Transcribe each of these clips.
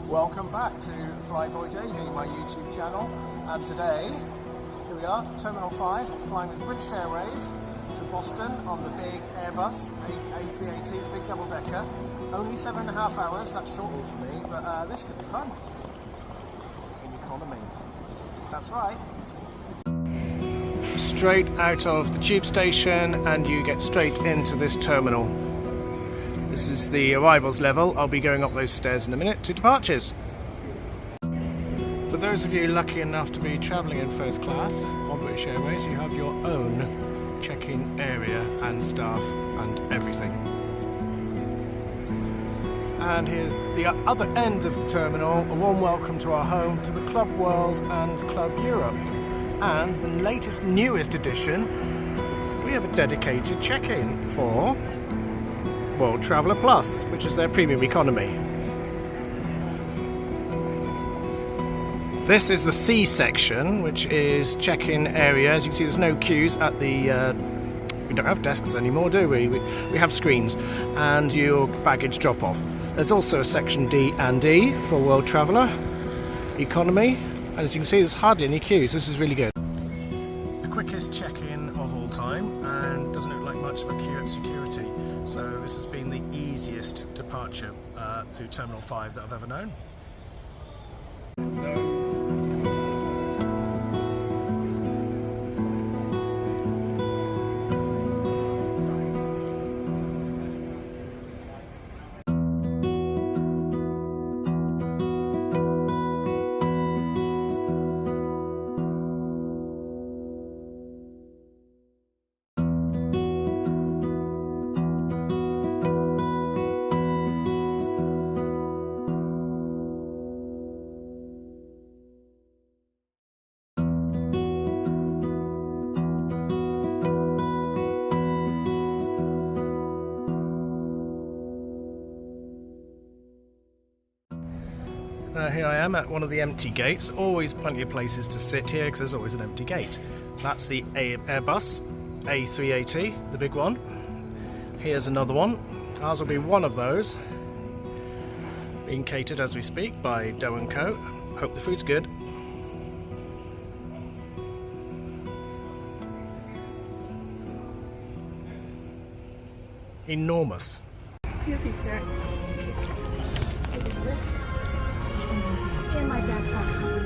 Welcome back to Flyboy Davey, my YouTube channel, and today, here we are, Terminal 5, flying with British Airways to Boston on the big Airbus A380, the big double-decker. Only 7.5 hours, that's short haul for me, but this could be fun. In economy. That's right. Straight out of the tube station and you get straight into this terminal. This is the arrivals level. I'll be going up those stairs in a minute to departures. For those of you lucky enough to be travelling in first class on British Airways, you have your own check-in area and staff and everything. And here's the other end of the terminal. A warm welcome to our home, to the Club World and Club Europe. And the latest, newest edition, we have a dedicated check-in for World Traveller Plus, which is their premium economy. This is the C section, which is check-in area. As you can see, there's no queues at the... we don't have desks anymore, do we? We have screens and your baggage drop-off. There's also a section D and E for World Traveller Economy. And as you can see, there's hardly any queues. This is really good. The quickest check-in of all time, and doesn't look like much of a queue at security. So this has been the easiest departure through Terminal 5 that I've ever known. Here I am at one of the empty gates. Always plenty of places to sit here because there's always an empty gate. That's the Airbus A380, the big one. Here's another one. Ours will be one of those. Being catered as we speak by Doe & Co. Hope the food's good. Enormous. Excuse me, sir. In my back pocket.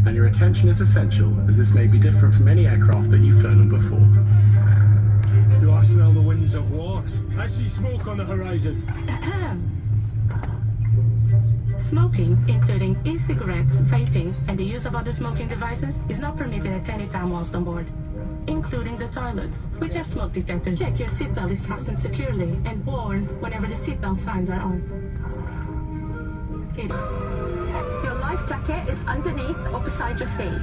And your attention is essential, as this may be different from any aircraft that you've flown on before. Do I smell the winds of war? I see smoke on the horizon. Smoking, including e-cigarettes, vaping, and the use of other smoking devices, is not permitted at any time whilst on board, including the toilet, which has smoke detectors. Check your seatbelt is fastened securely and worn whenever the seatbelt signs are on. Your life jacket is underneath or beside your seat.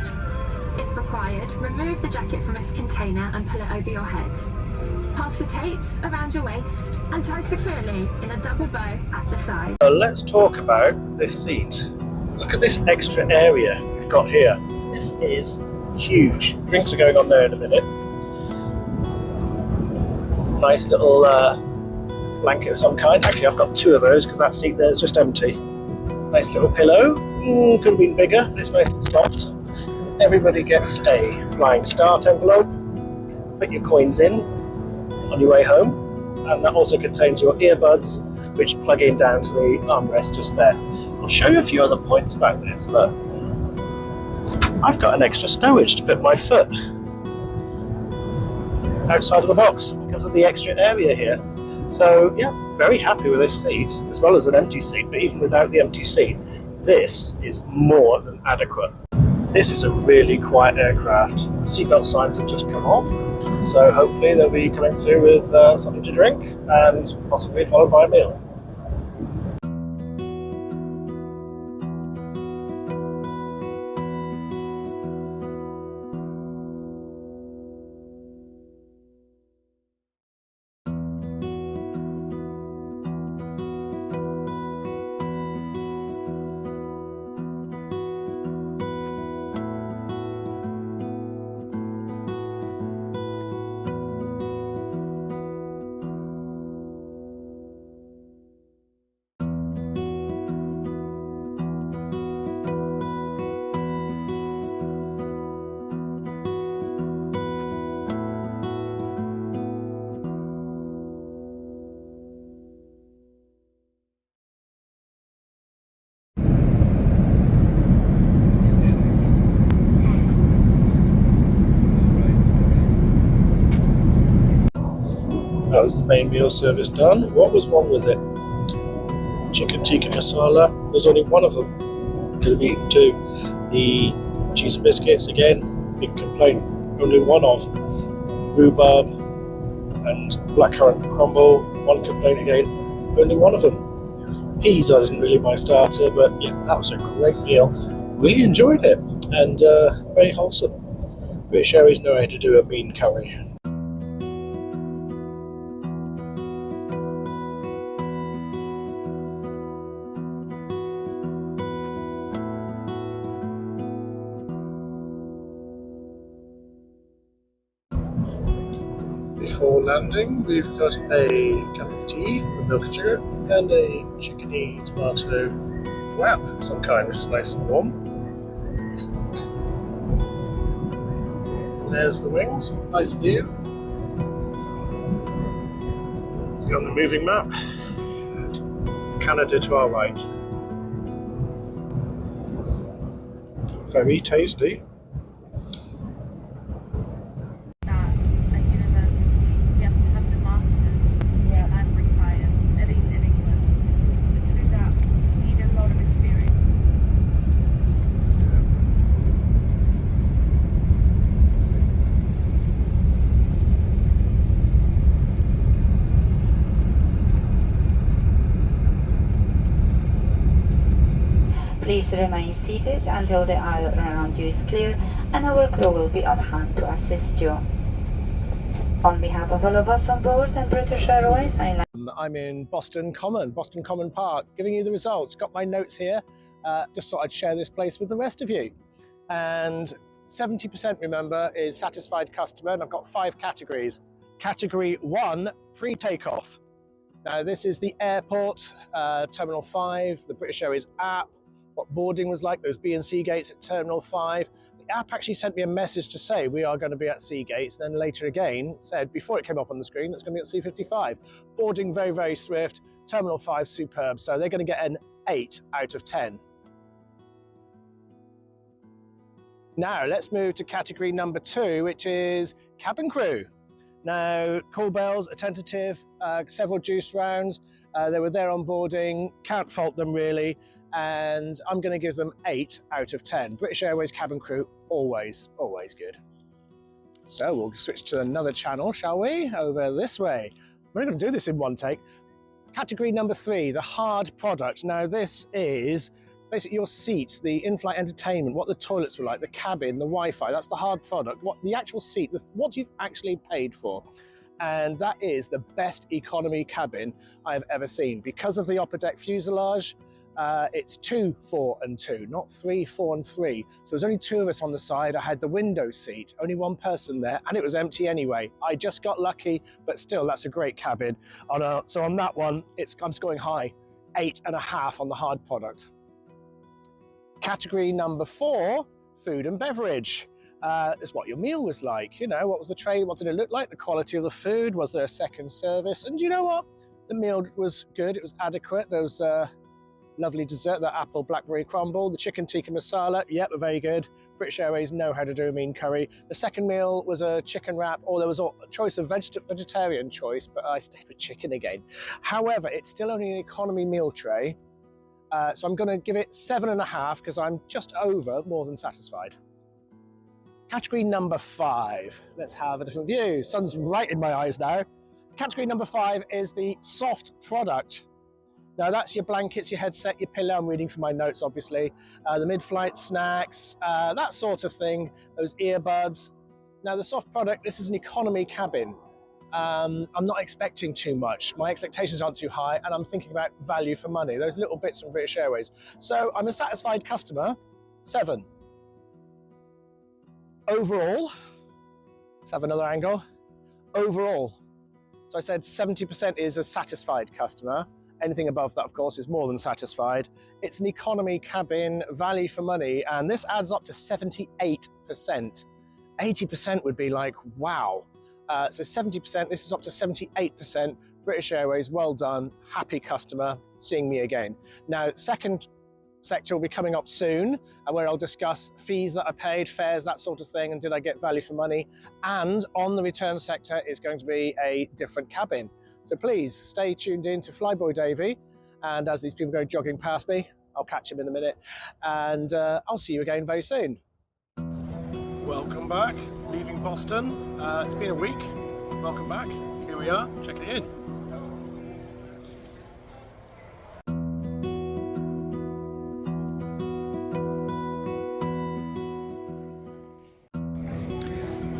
If required, remove the jacket from its container and pull it over your head. Pass the tapes around your waist and tie securely in a double bow at the side. So let's talk about this seat. Look at this extra area we've got here. This is huge. Drinks are going on there in a minute. Nice little blanket of some kind. Actually, I've got 2 of those because that seat there is just empty. Nice little pillow. Could have been bigger, but it's nice and soft. Everybody gets a flying start envelope. Put your coins in on your way home, and that also contains your earbuds, which plug in down to the armrest just there. I'll show you a few other points about this. Look, I've got an extra stowage to put my foot outside of the box because of the extra area here. So yeah, very happy with this seat, as well as an empty seat, but even without the empty seat, this is more than adequate. This is a really quiet aircraft. Seatbelt signs have just come off, so hopefully they'll be coming through with something to drink and possibly followed by a meal. That was the main meal service done. What was wrong with it? Chicken tikka masala, there's only one of them. Could have eaten 2. The cheese and biscuits, again, big complaint. Only one of. Rhubarb and blackcurrant crumble, one complaint again. Only one of them. Peas isn't really my starter, but yeah, that was a great meal. Really enjoyed it, and very wholesome. British Airways know how to do a mean curry. Before landing, we've got a cup of tea with milk and sugar and a chickeny tomato wrap of some kind, which is nice and warm. There's the wings, nice view. On the moving map, Canada to our right. Very tasty. Please remain seated until the aisle around you is clear, and our crew will be on hand to assist you. On behalf of all of us on board and British Airways, I'm in Boston Common Park, giving you the results. Got my notes here. Just thought I'd share this place with the rest of you. And 70%, remember, is satisfied customer, and I've got 5 categories. Category 1, pre-takeoff. Now this is the airport, Terminal 5, the British Airways app, what boarding was like, those B and C gates at Terminal 5. The app actually sent me a message to say we are going to be at C gates, and then later again said, before it came up on the screen, it's going to be at C55. Boarding very, very swift, Terminal 5 superb, so they're going to get an 8 out of 10. Now let's move to category number 2, which is cabin crew. Now, call bells, attentive, several juice rounds, they were there on boarding, can't fault them really, and I'm going to give them 8 out of 10. British Airways cabin crew, always, always good. So we'll switch to another channel, shall we? Over this way. We're going to do this in one take. Category number 3, the hard product. Now this is basically your seat, the in-flight entertainment, what the toilets were like, the cabin, the Wi-Fi, that's the hard product, what the actual seat, what you've actually paid for. And that is the best economy cabin I've ever seen. Because of the upper deck fuselage, It's 2, 4 and 2, not 3, 4 and 3. So there's only 2 of us on the side. I had the window seat, only 1 person there, and it was empty anyway. I just got lucky, but still, that's a great cabin. So on that one, I'm scoring high, 8.5 on the hard product. Category number 4, food and beverage. Is what your meal was like. You know, what was the tray? What did it look like? The quality of the food? Was there a second service? And you know what? The meal was good. It was adequate. There was lovely dessert, that apple blackberry crumble, the chicken tikka masala, yep, very good. British Airways know how to do a mean curry. The second meal was a chicken wrap, or there was a choice of vegetarian choice, but I stayed with chicken again. However, it's still only an economy meal tray, so I'm going to give it 7.5 because I'm just over more than satisfied. Category number 5. Let's have a different view. Sun's right in my eyes now. Category number 5 is the soft product. Now that's your blankets, your headset, your pillow. I'm reading from my notes, obviously. The mid-flight snacks, that sort of thing. Those earbuds. Now the soft product, this is an economy cabin. I'm not expecting too much. My expectations aren't too high, and I'm thinking about value for money. Those little bits from British Airways. So I'm a satisfied customer. 7. Overall, let's have another angle. Overall, so I said 70% is a satisfied customer. Anything above that, of course, is more than satisfied. It's an economy cabin, value for money, and this adds up to 78%. 80% would be like, wow. So 70%, this is up to 78%. British Airways, well done, happy customer, seeing me again. Now, second sector will be coming up soon, where I'll discuss fees that I paid, fares, that sort of thing, and did I get value for money. And on the return sector is going to be a different cabin. So please stay tuned in to Flyboy Davey, and as these people go jogging past me, I'll catch him in a minute, and I'll see you again very soon. Welcome back, leaving Boston. It's been a week. Welcome back. Here we are, checking it in.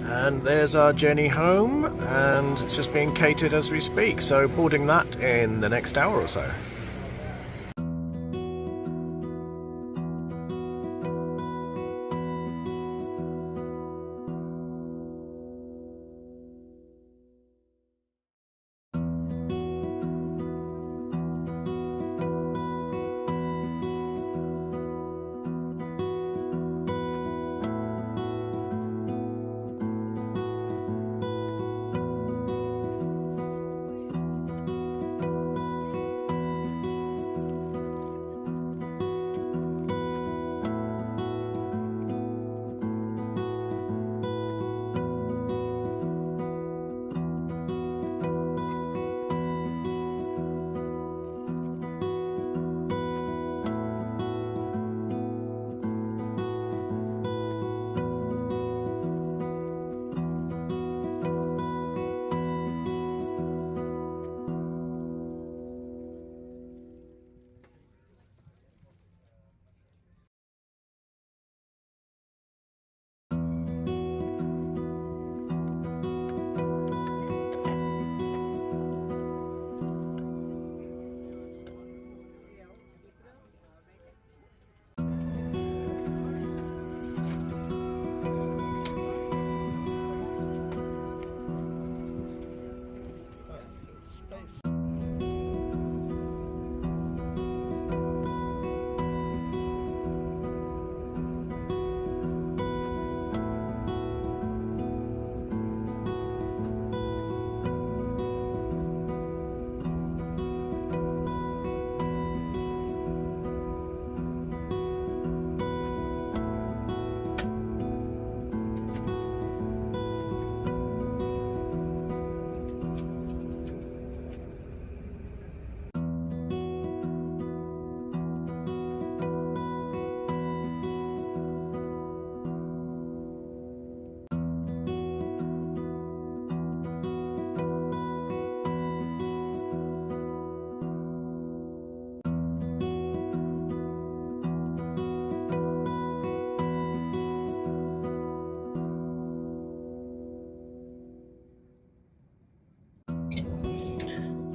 And there's our journey home, and it's just being catered as we speak, so boarding that in the next hour or so.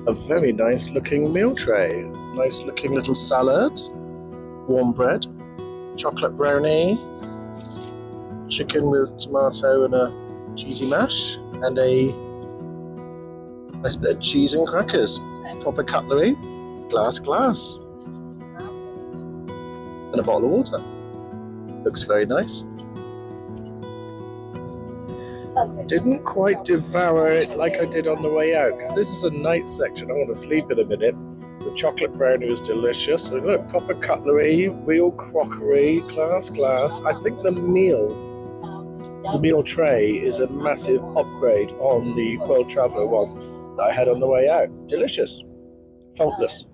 a very nice looking meal tray. Nice looking little salad, warm bread, chocolate brownie, chicken with tomato and a cheesy mash, and a nice bit of cheese and crackers. Proper cutlery, glass, and a bottle of water. Looks very nice. Didn't quite devour it like I did on the way out, because this is a night section. I want to sleep in a minute. The chocolate brownie was delicious. So look, proper cutlery, real crockery, glass. I think the meal tray is a massive upgrade on the World Traveller one that I had on the way out. Delicious. Faultless.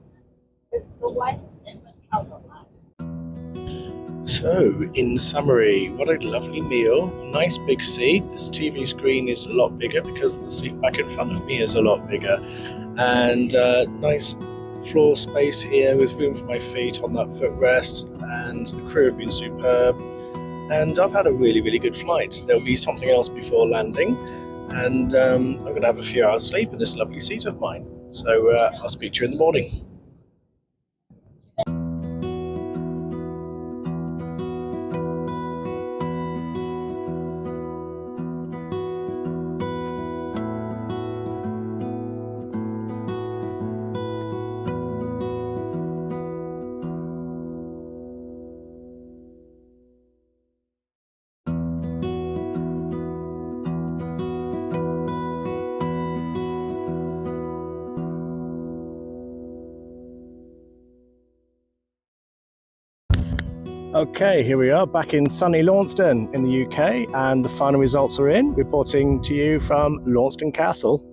So, in summary, what a lovely meal. Nice big seat. This TV screen is a lot bigger because the seat back in front of me is a lot bigger. And nice floor space here with room for my feet on that footrest. And the crew have been superb. And I've had a really, really good flight. There'll be something else before landing. And I'm going to have a few hours sleep in this lovely seat of mine. So I'll speak to you in the morning. Okay, here we are back in sunny Launceston in the UK, and the final results are in. Reporting to you from Launceston Castle.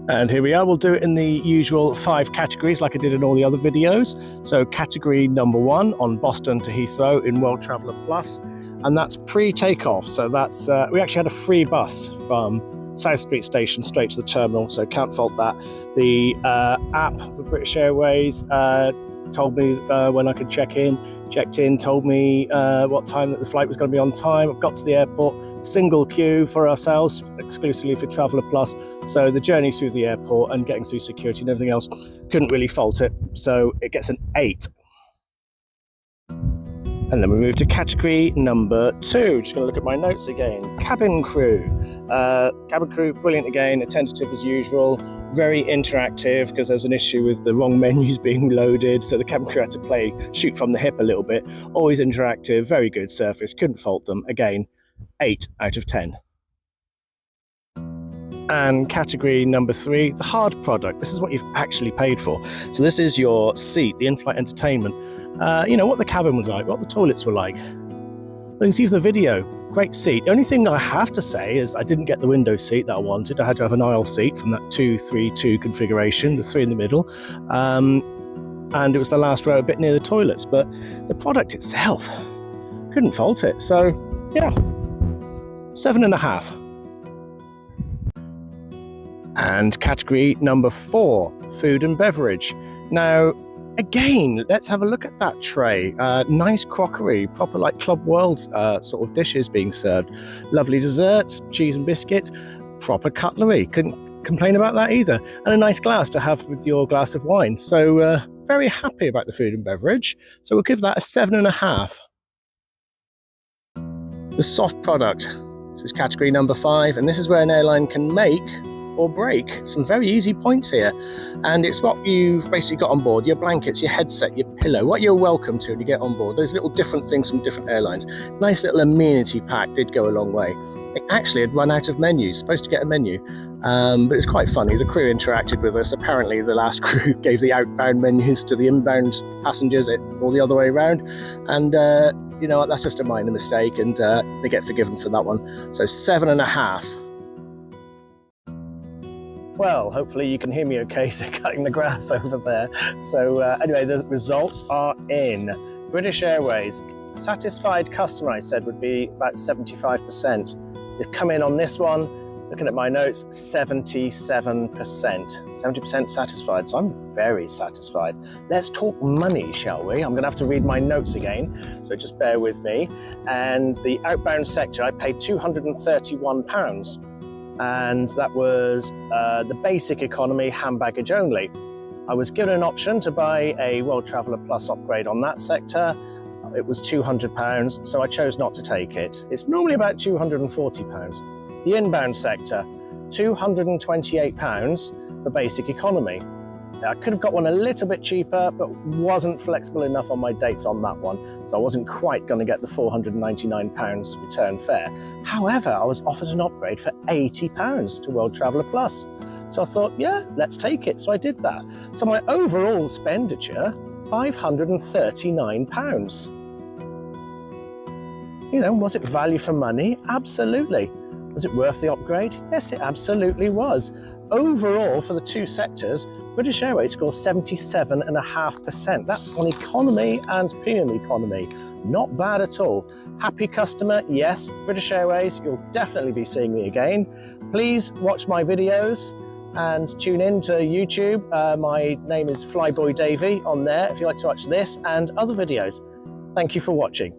And here we are. We'll do it in the usual 5 categories like I did in all the other videos. So category number 1 on Boston to Heathrow in World Traveller Plus, and that's pre-takeoff. So that's we actually had a free bus from South Street Station straight to the terminal, so can't fault that. The app for British Airways told me when I could checked in, told me what time that the flight was going to be on time. Got to the airport, single queue for ourselves, exclusively for Traveller Plus. So the journey through the airport and getting through security and everything else, couldn't really fault it. So it gets an 8. And then we move to category number 2. Just going to look at my notes again. Cabin crew. Cabin crew, brilliant again, attentive as usual, very interactive because there was an issue with the wrong menus being loaded, so the cabin crew had to shoot from the hip a little bit. Always interactive, very good service, couldn't fault them. Again, 8 out of 10. And category number 3, the hard product. This is what you've actually paid for. So this is your seat, the in-flight entertainment. You know, what the cabin was like, what the toilets were like. You can see from the video, great seat. The only thing I have to say is I didn't get the window seat that I wanted. I had to have an aisle seat from that 2-3-2 configuration, the 3 in the middle. And it was the last row a bit near the toilets. But the product itself, couldn't fault it. So, yeah, 7.5. And category number 4, food and beverage. Now, again, let's have a look at that tray. Nice crockery, proper like Club World sort of dishes being served. Lovely desserts, cheese and biscuits, proper cutlery. Couldn't complain about that either. And a nice glass to have with your glass of wine. So very happy about the food and beverage. So we'll give that a 7.5. The soft product. This is category number 5, and this is where an airline can make or break some very easy points here, and it's what you've basically got on board: your blankets, your headset, your pillow, what you're welcome to when you get on board. Those little different things from different airlines. Nice little amenity pack did go a long way. It actually had run out of menus, supposed to get a menu, but it's quite funny. The crew interacted with us. Apparently the last crew gave the outbound menus to the inbound passengers, all the other way around, and you know what, that's just a minor mistake, and they get forgiven for that one. So 7.5. Well, hopefully you can hear me okay, so cutting the grass over there. So anyway, the results are in. British Airways, satisfied customer, I said, would be about 75%. They've come in on this one, looking at my notes, 77%. 70% satisfied, so I'm very satisfied. Let's talk money, shall we? I'm gonna have to read my notes again, so just bear with me. And the outbound sector, I paid £231. and that was the basic economy hand baggage only. I was given an option to buy a World Traveller Plus upgrade on that sector. It was £200, so I chose not to take it. It's normally about £240. The inbound sector, £228 for basic economy. I could have got one a little bit cheaper, but wasn't flexible enough on my dates on that one, so I wasn't quite going to get the £499 return fare. However, I was offered an upgrade for £80 to World Traveller Plus. So I thought, yeah, let's take it. So I did that. So my overall expenditure, £539. You know, was it value for money? Absolutely. Was it worth the upgrade? Yes, it absolutely was. Overall, for the two sectors, British Airways scored 77.5%. That's on economy and premium economy. Not bad at all. Happy customer, yes. British Airways, you'll definitely be seeing me again. Please watch my videos and tune in to YouTube. My name is Flyboy Davey on there if you'd like to watch this and other videos. Thank you for watching.